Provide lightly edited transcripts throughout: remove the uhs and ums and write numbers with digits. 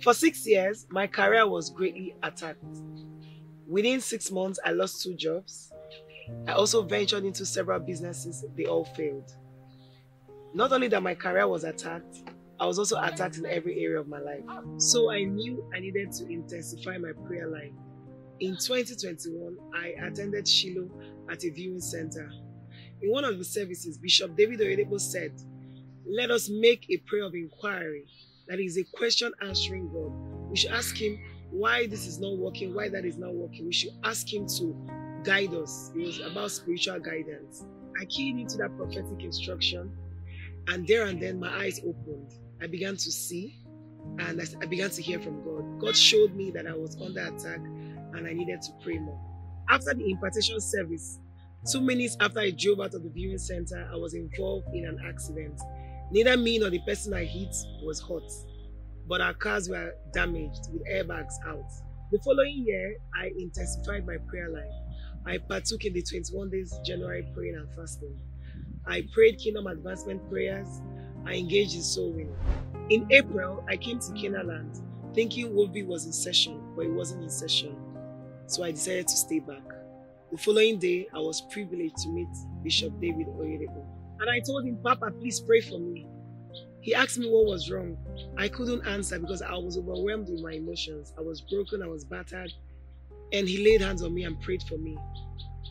For 6 years, my career was greatly attacked. Within 6 months, I lost 2 jobs. I also ventured into several businesses. They all failed. Not only that my career was attacked, I was also attacked in every area of my life. So I knew I needed to intensify my prayer life. In 2021, I attended Shiloh at a viewing center. In one of the services, Bishop David Oyedepo said, "Let us make a prayer of inquiry." That is a question answering God. We should ask Him why this is not working, why that is not working. We should ask Him to guide us. It was about spiritual guidance. I keyed into that prophetic instruction, and there and then my eyes opened. I began to see, and I began to hear from God. God showed me that I was under attack and I needed to pray more. After the impartation service, 2 minutes after I drove out of the viewing center, I was involved in an accident. Neither me nor the person I hit was hurt, but our cars were damaged with airbags out. The following year, I intensified my prayer life. I partook in the 21 days January praying and fasting. I prayed kingdom advancement prayers. I engaged in soul winning. In April, I came to Canaanaland thinking Wolfie was in session, but it wasn't in session. So I decided to stay back. The following day, I was privileged to meet Bishop David Oyedepo. And I told him, "Papa, please pray for me." He asked me what was wrong. I couldn't answer because I was overwhelmed with my emotions. I was broken, I was battered. And he laid hands on me and prayed for me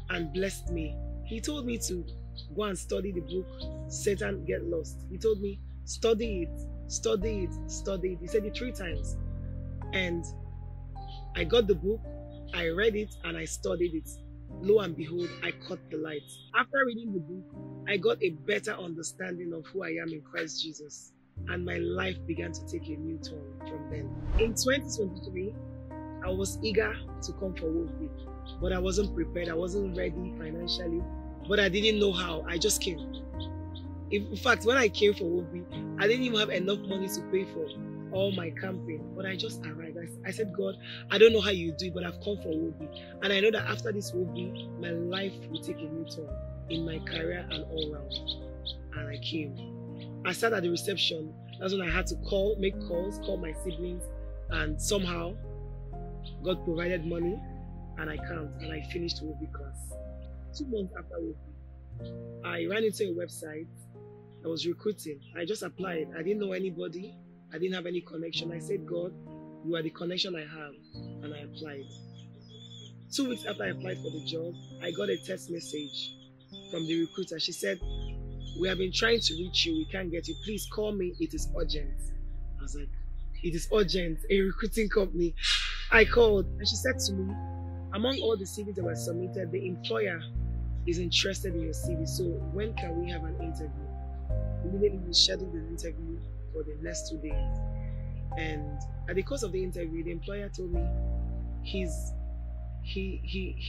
and blessed me. He told me to go and study the book, Satan Get Lost. He told me, study it, study it, study it. He said it 3 times. And I got the book, I read it, and I studied it. Lo and behold, I caught the light. After reading the book, I got a better understanding of who I am in Christ Jesus. And my life began to take a new turn from then. In 2023, I was eager to come for Wolf Week, but I wasn't prepared. I wasn't ready financially, but I didn't know how. I just came. In fact, when I came for Wolf Week, I didn't even have enough money to pay for all my camping, but I just arrived. I said, "God, I don't know how you do it, but I've come for Wolf Week. And I know that after this Wolf Week, my life will take a new turn in my career and all round." And I came. I sat at the reception. That's when I had to make calls, call my siblings, and somehow God provided money, and I camped, and I finished Wolf Week class. 2 months after Wolf Week, I ran into a website. I was recruiting. I just applied. I didn't know anybody. I didn't have any connection. I said, "God, you are the connection I have," and I applied. 2 weeks after I applied for the job, I got a text message from the recruiter. She said, "We have been trying to reach you. We can't get you. Please call me. It is urgent." I was like, "It is urgent? A recruiting company?" I called, and she said to me, "Among all the CVs that were submitted, the employer is interested in your CV. So when can we have an interview?" Immediately we scheduled an interview for the next 2 days. And at the course of the interview, the employer told me he's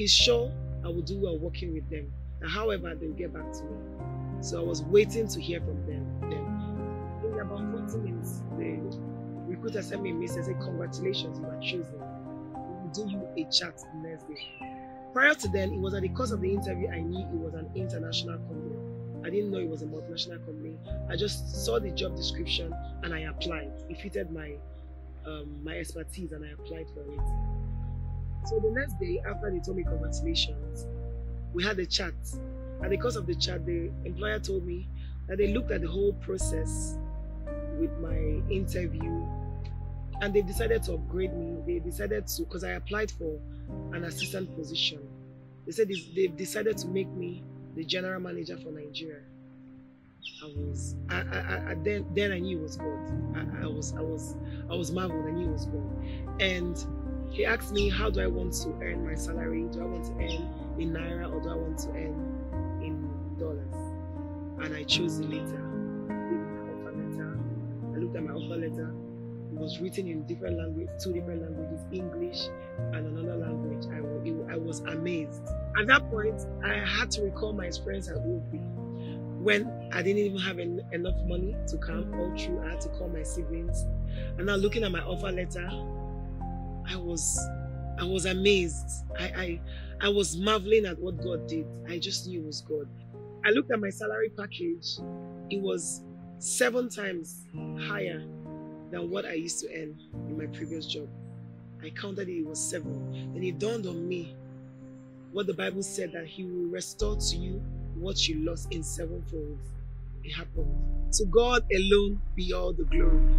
sure I will do well working with them. However, they'll get back to me. So I was waiting to hear from them. Then in about 40 minutes, the recruiter sent me a message and said, "Congratulations, you are chosen. We will do you a chat the next day." Prior to then, it was at the course of the interview I knew it was an international company. I didn't know it was a multinational company. I just saw the job description and I applied. It fitted my expertise and I applied for it. So the next day, after they told me congratulations, we had a chat. At the course of the chat, the employer told me that they looked at the whole process with my interview and they decided to upgrade me. They decided to, because I applied for an assistant position. They said they've decided to make me the general manager for Nigeria. Then I knew it was God. I was marveled. I knew it was God. And he asked me, how do I want to earn my salary? Do I want to earn in Naira or do I want to earn in dollars? And I chose the latter. I looked at my offer letter. It was written in different languages, 2 different languages, English and another language. I was amazed. At that point, I had to recall my experience at Wolfie. When I didn't even have enough money to camp all through, I had to call my siblings. And now looking at my offer letter, I was amazed. I was marveling at what God did. I just knew it was God. I looked at my salary package. It was 7 times higher than what I used to earn in my previous job. I counted it was 7. And it dawned on me what the Bible said, that he will restore to you what you lost in 7 folds. It happened. To God alone be all the glory.